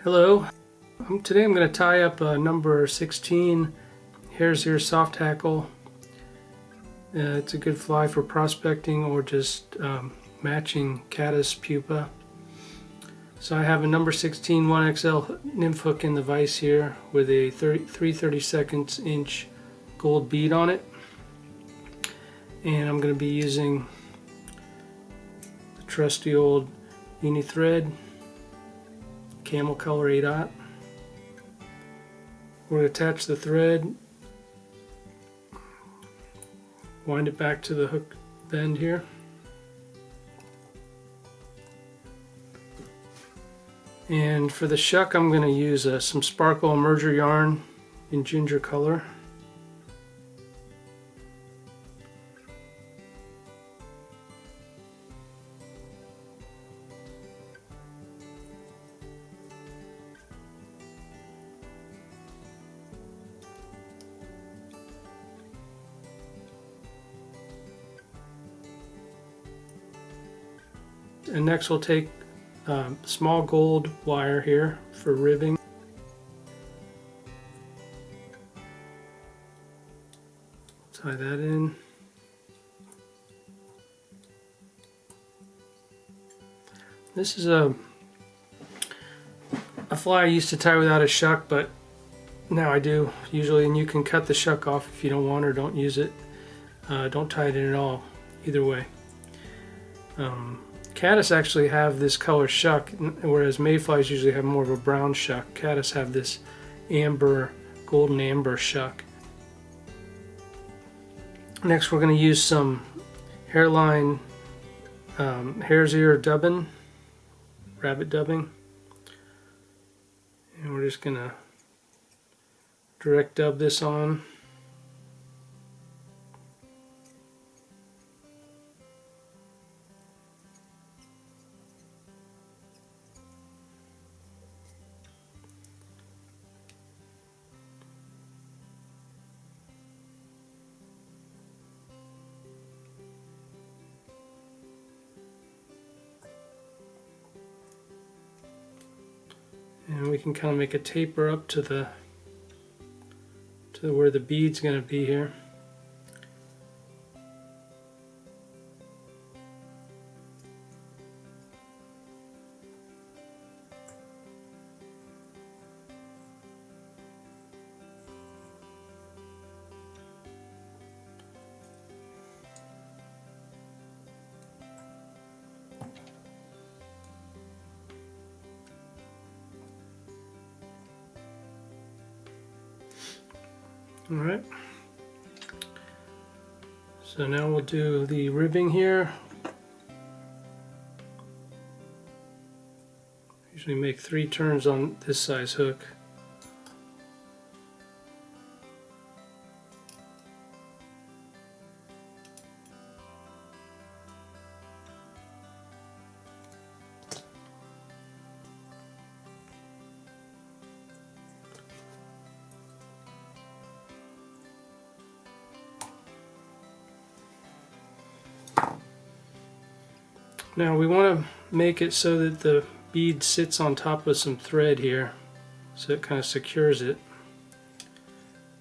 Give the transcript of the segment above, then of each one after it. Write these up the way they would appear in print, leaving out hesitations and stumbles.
Hello. Today I'm going to tie up number 16 Hare's Ear soft hackle. It's a good fly for prospecting or just matching caddis pupa. So I have a number 16 1XL nymph hook in the vise here with a 3/32 inch gold bead on it. And I'm going to be using the trusty old uni thread, camel color 8/0. We're going to attach the thread, wind it back to the hook bend here, and for the shuck I'm going to use some sparkle emerger yarn in ginger color. And next we'll take small gold wire here for ribbing. Tie that in. This is a fly I used to tie without a shuck, but now I do usually, and you can cut the shuck off if you don't want or don't use it. Don't tie it in at all, either way. Caddis actually have this color shuck, whereas mayflies usually have more of a brown shuck. Caddis have this amber, golden amber shuck. Next we're going to use some hairline hare's ear dubbing, rabbit dubbing. And we're just going to direct dub this on. And we can kind of make a taper up to where the bead's going to be here. Alright, so now we'll do the ribbing here. Usually make 3 turns on this size hook. Now we want to make it so that the bead sits on top of some thread here, so it kind of secures it.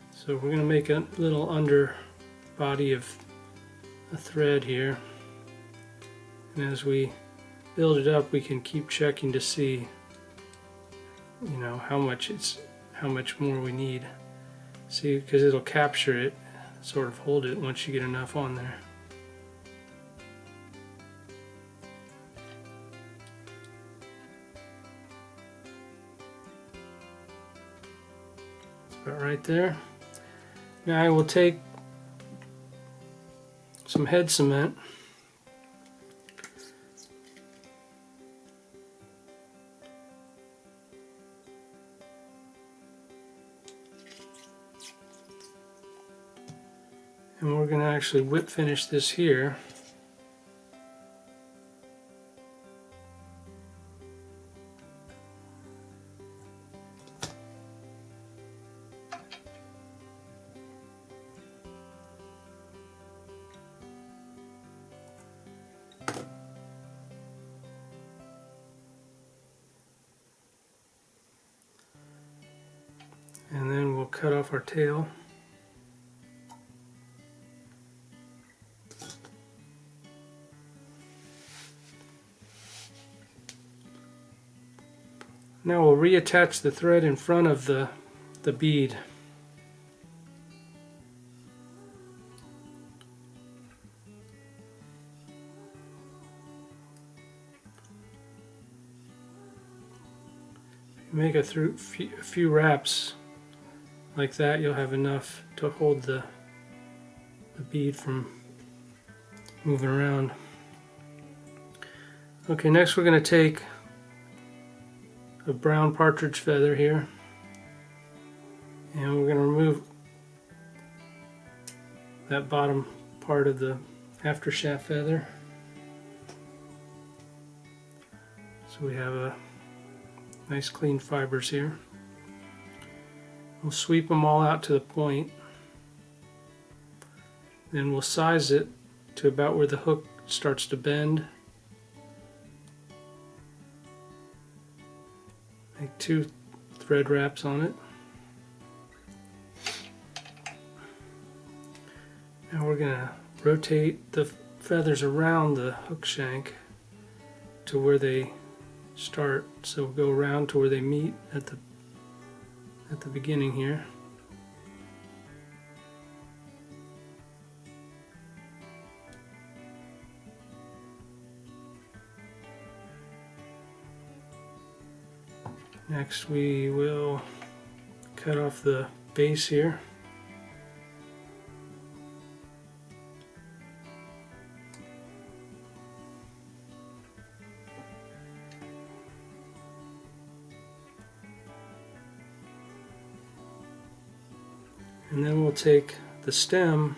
So we're going to make a little under body of a thread here, and as we build it up we can keep checking to see, you know, how much more we need. See, because it'll capture it, sort of hold it once you get enough on there. About right there. Now I will take some head cement and we're going to actually whip finish this here. cut off our tail. Now we'll reattach the thread in front of the bead. Make a few wraps like that, you'll have enough to hold the bead from moving around. Okay, next we're going to take a brown partridge feather here, and we're going to remove that bottom part of the after shaft feather. So we have a nice clean fibers here. We'll sweep them all out to the point. Then we'll size it to about where the hook starts to bend. Make 2 thread wraps on it. Now we're going to rotate the feathers around the hook shank to where they start. So we'll go around to where they meet at the beginning here. Next we will cut off the base here. And then we'll take the stem,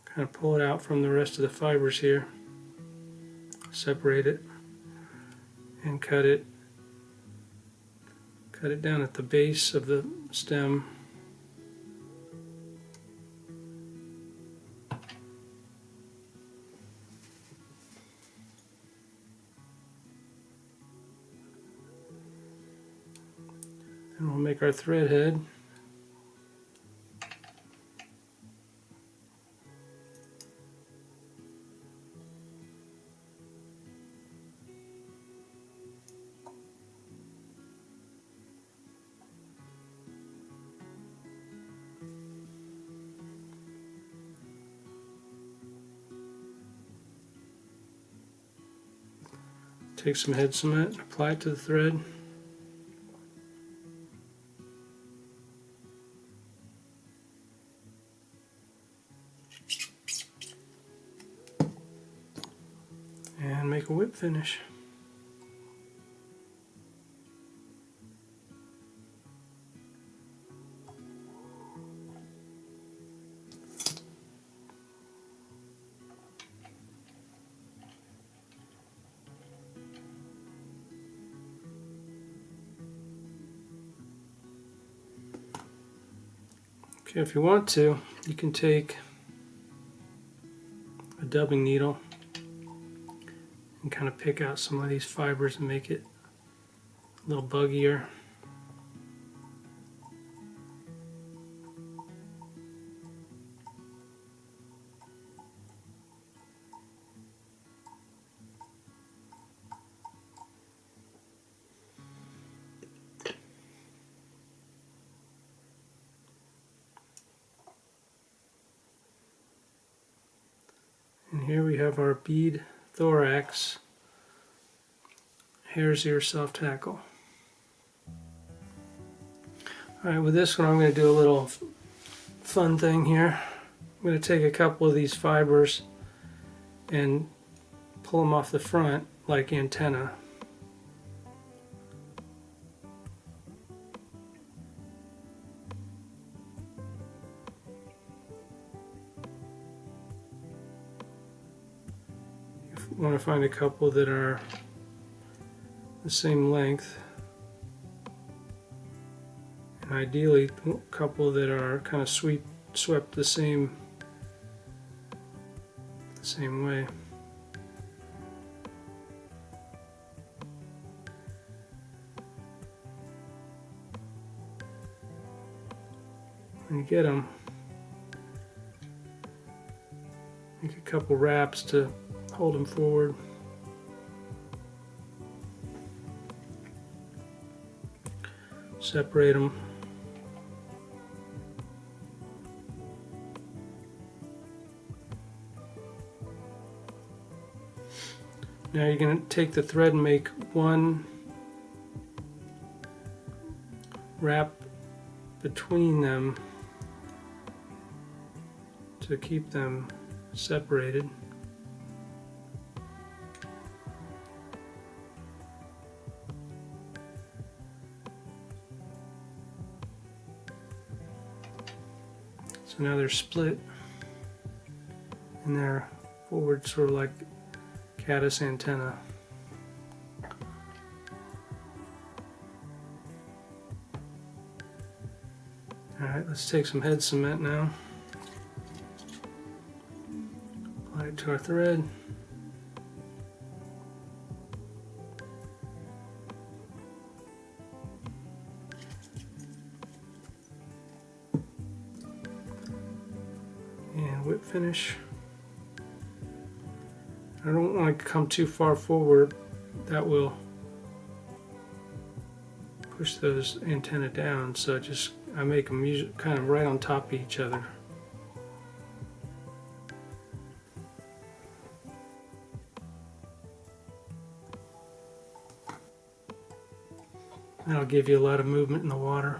kind of pull it out from the rest of the fibers here, separate it, and cut it down at the base of the stem. Then we'll make our thread head. Take some head cement, apply it to the thread. And make a whip finish. Okay, if you want to, you can take a dubbing needle and kind of pick out some of these fibers and make it a little buggier. And here we have our bead thorax hare's ear soft hackle. Alright, with this one I'm going to do a little fun thing here. I'm going to take a couple of these fibers and pull them off the front like antenna. You want to find a couple that are the same length, and ideally a couple that are kind of swept the same way. when you get them, make a couple wraps to hold them forward. Separate them. Now you're going to take the thread and make one wrap between them to keep them separated. So now they're split and they're forward, sort of like caddis antenna. Alright, let's take some head cement now. Apply it to our thread. And whip finish. I don't want to come too far forward. That will push those antennae down, so I make them kind of right on top of each other. That'll give you a lot of movement in the water.